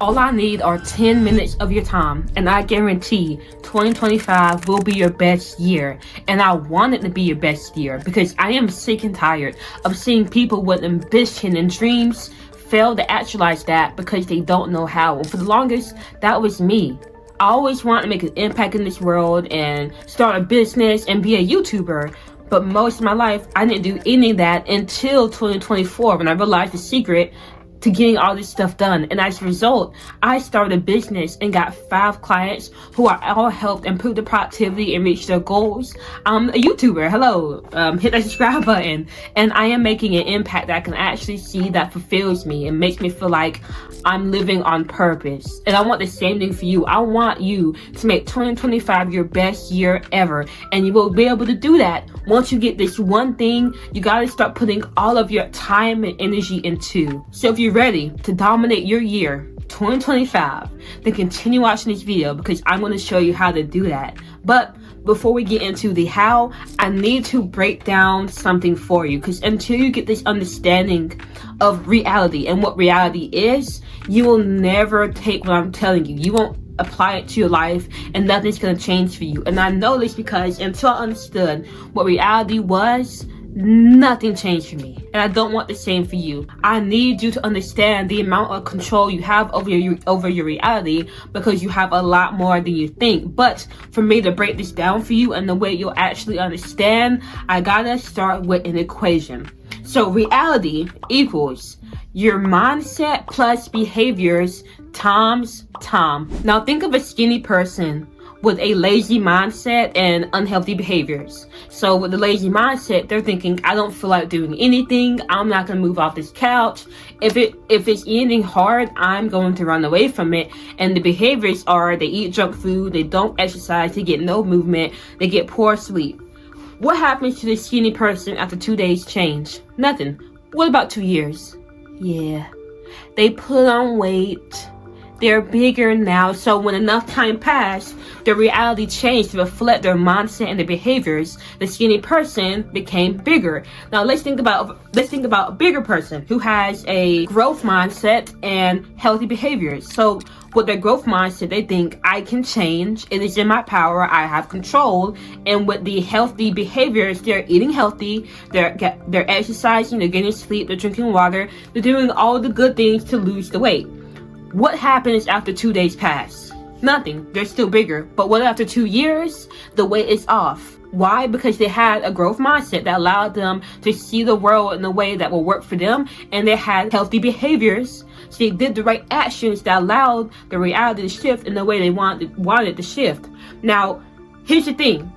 All I need are 10 minutes of your time, and I guarantee 2025 will be your best year. And I want it to be your best year because I am sick and tired of seeing people with ambition and dreams fail to actualize that because they don't know how. And for the longest, that was me. I always wanted to make an impact in this world and start a business and be a YouTuber. But most of my life, I didn't do any of that until 2024 when I realized the secret to getting all this stuff done. And as a result, I started a business and got 5 clients who are all helped improve their productivity and reach their goals. I'm a YouTuber. Hello. Hit that subscribe button. And I am making an impact that I can actually see that fulfills me and makes me feel like I'm living on purpose. And I want the same thing for you. I want you to make 2025 your best year ever. And you will be able to do that once you get this one thing you got to start putting all of your time and energy into. So if you're ready to dominate your year 2025, then continue watching this video because I'm going to show you how to do that. But before we get into the how, I need to break down something for you, because until you get this understanding of reality and what reality is, you will never take what I'm telling you. You won't apply it to your life and nothing's going to change for you. And I know this because until I understood what reality was, nothing changed for me. And I don't want the same for you. I need you to understand the amount of control you have over your reality, because you have a lot more than you think. But for me to break this down for you and the way you'll actually understand, I gotta start with an equation. So reality equals your mindset plus behaviors times time. Now think of a skinny person with a lazy mindset and unhealthy behaviors. So with the lazy mindset, they're thinking, I don't feel like doing anything. I'm not gonna move off this couch. If it's anything hard, I'm going to run away from it. And the behaviors are they eat junk food, they don't exercise, they get no movement, they get poor sleep. What happens to the skinny person after 2 days change? Nothing. What about 2 years? Yeah, they put on weight. They're bigger now, so when enough time passed, their reality changed to reflect their mindset and their behaviors. The skinny person became bigger. Now let's think about a bigger person who has a growth mindset and healthy behaviors. So with their growth mindset, they think I can change. It is in my power. I have control. And with the healthy behaviors, they're eating healthy. They're exercising. They're getting sleep. They're drinking water. They're doing all the good things to lose the weight. What happens after 2 days pass? Nothing. They're still bigger. But what after 2 years? The weight is off. Why? Because they had a growth mindset that allowed them to see the world in a way that will work for them, and they had healthy behaviors. So they did the right actions that allowed the reality to shift in the way they wanted to shift. Now, here's the thing.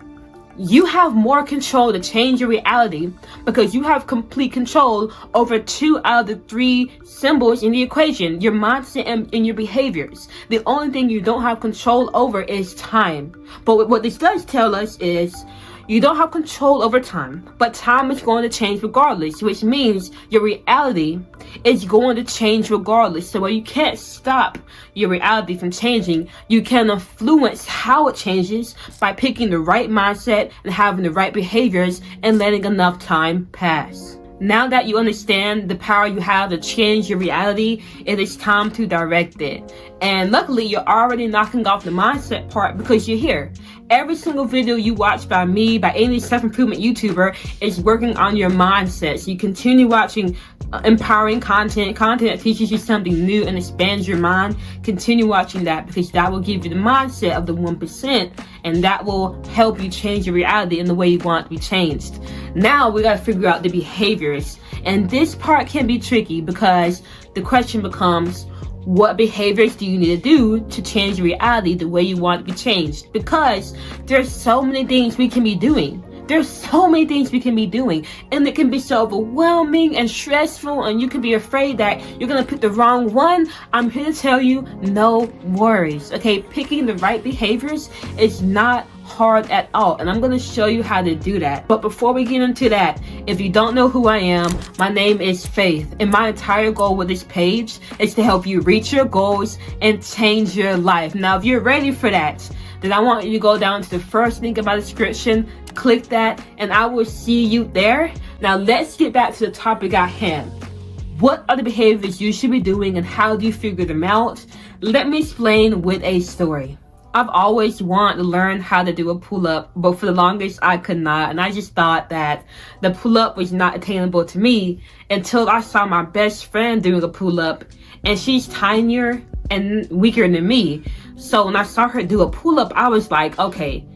You have more control to change your reality because you have complete control over 2 out of the 3 symbols in the equation, your mindset and your behaviors. The only thing you don't have control over is time. But what this does tell us is you don't have control over time, but time is going to change regardless, which means your reality is going to change regardless. So while you can't stop your reality from changing, you can influence how it changes by picking the right mindset and having the right behaviors and letting enough time pass. Now that you understand the power you have to change your reality, it is time to direct it. And luckily, you're already knocking off the mindset part because you're here. Every single video you watch by me, by any self-improvement YouTuber, is working on your mindset. So you continue watching empowering content that teaches you something new and expands your mind. Continue watching that because that will give you the mindset of the 1%, and that will help you change your reality in the way you want it to be changed. Now we got to figure out the behaviors, and this part can be tricky because the question becomes, what behaviors do you need to do to change your reality the way you want it to be changed? Because there's so many things we can be doing. There's so many things we can be doing, and it can be so overwhelming and stressful, and you can be afraid that you're gonna pick the wrong one. I'm here to tell you, no worries. Okay, picking the right behaviors is not hard at all, and I'm going to show you how to do that. But before we get into that, if you don't know who I am, my name is Faith, and my entire goal with this page is to help you reach your goals and change your life. Now if you're ready for that, then I want you to go down to the first link in my description, click that, and I will see you there. Now let's get back to the topic at hand. What are the behaviors you should be doing and how do you figure them out? Let me explain with a story. I've always wanted to learn how to do a pull-up, but for the longest I could not. And I just thought that the pull-up was not attainable to me until I saw my best friend doing a pull-up, and she's tinier and weaker than me. So when I saw her do a pull-up, I was like, okay,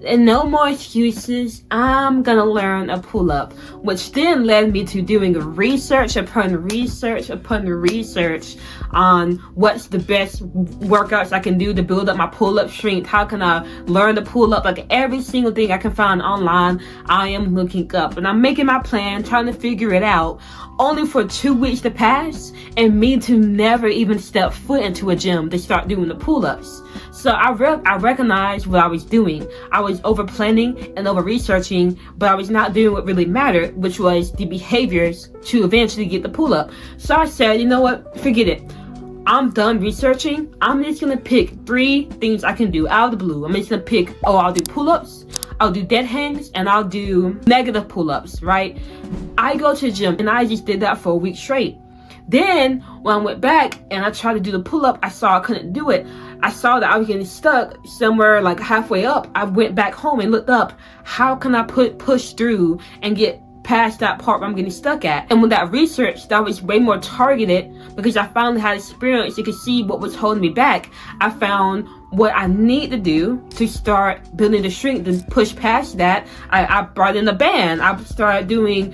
and no more excuses, I'm gonna learn a pull-up, which then led me to doing research upon research upon research on what's the best workouts I can do to build up my pull-up strength. How can I learn to pull up? Like every single thing I can find online, I am looking up, and I'm making my plan, trying to figure it out, only for 2 weeks to pass and me to never even step foot into a gym to start doing the pull-ups. So I recognized what I was doing. I was over planning and over researching, but I was not doing what really mattered, which was the behaviors to eventually get the pull up. So I said, you know what, forget it. I'm done researching. I'm just gonna pick 3 things I can do out of the blue. I'm just gonna pick, I'll do pull-ups, I'll do dead hangs, and I'll do negative pull-ups, right? I go to the gym and I just did that for a week straight. Then when I went back and I tried to do the pull-up, I saw I couldn't do it. I saw that I was getting stuck somewhere like halfway up. I went back home and looked up, how can I push through and get past that part where I'm getting stuck at? And with that research, that was way more targeted because I finally had experience. You could see what was holding me back. I found what I need to do to start building the strength to push past that. I brought in a band. I started doing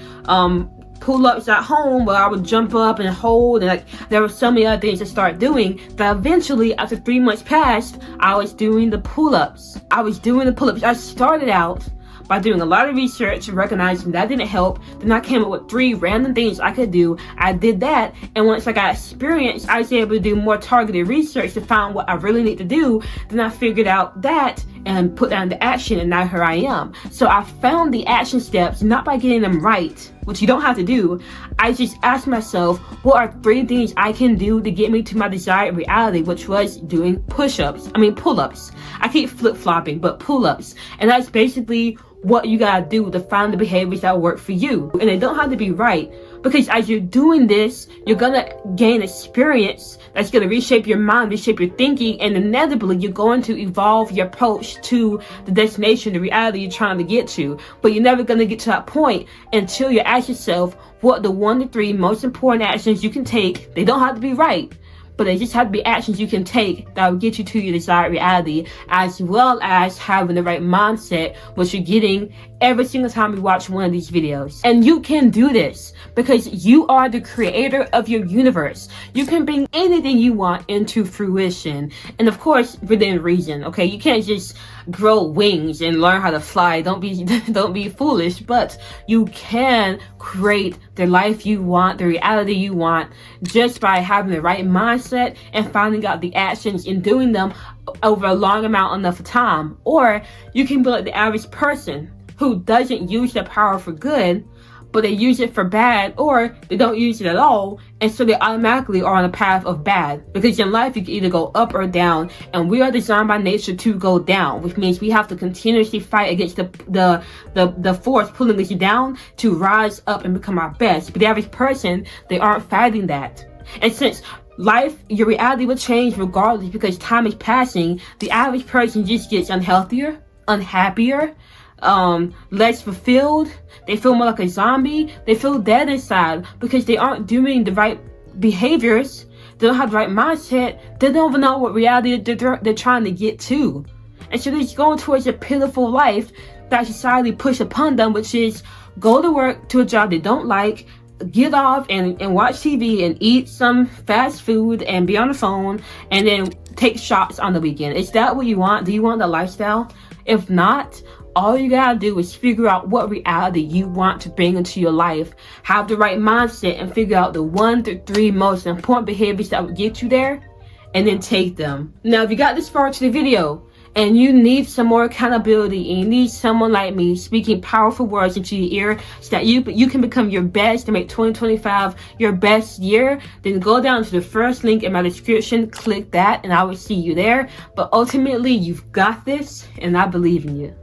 pull-ups at home where I would jump up and hold, and like there were so many other things to start doing that eventually after 3 months passed, I was doing the pull-ups. I started out by doing a lot of research and recognizing that didn't help. Then I came up with 3 random things I could do. I did that, and once I got experience, I was able to do more targeted research to find what I really need to do. Then I figured out that and put that into action, and now here I am. So I found the action steps not by getting them right, which you don't have to do. I just asked myself, what are 3 things I can do to get me to my desired reality, which was doing pull-ups. I keep flip-flopping, but pull-ups. And that's basically what you gotta do to find the behaviors that work for you. And they don't have to be right, because as you're doing this, you're gonna gain experience that's gonna reshape your mind, reshape your thinking, and inevitably you're going to evolve your approach to the destination, the reality you're trying to get to. But you're never gonna get to that point until you ask yourself what the 1 to 3 most important actions you can take. They don't have to be right, but they just have to be actions you can take that will get you to your desired reality, as well as having the right mindset, which you're getting every single time you watch one of these videos. And you can do this because you are the creator of your universe. You can bring anything you want into fruition, and of course within reason. Okay, you can't just grow wings and learn how to fly. Don't be foolish, but you can create the life you want, the reality you want, just by having the right mindset and finding out the actions and doing them over a long amount enough of time. Or you can be like the average person who doesn't use their power for good, but they use it for bad, or they don't use it at all, and so they automatically are on a path of bad. Because in life you can either go up or down, and we are designed by nature to go down, which means we have to continuously fight against the force pulling us down to rise up and become our best. But the average person, they aren't fighting that. And since life, your reality will change regardless because time is passing, the average person just gets unhealthier, unhappier, less fulfilled. They feel more like a zombie. They feel dead inside because they aren't doing the right behaviors. They don't have the right mindset. They don't even know what reality they're trying to get to. And so they're just going towards a pitiful life that society pushed upon them, which is go to work to a job they don't like, get off and watch TV and eat some fast food and be on the phone and then take shots on the weekend. Is that what you want? Do you want the lifestyle? If not, all you gotta do is figure out what reality you want to bring into your life, have the right mindset, and figure out the 1 to 3 most important behaviors that will get you there, and then take them. Now, if you got this far to the video and you need some more accountability and you need someone like me speaking powerful words into your ear so that you can become your best and make 2025 your best year, then go down to the first link in my description, click that, and I will see you there. But ultimately, you've got this, and I believe in you.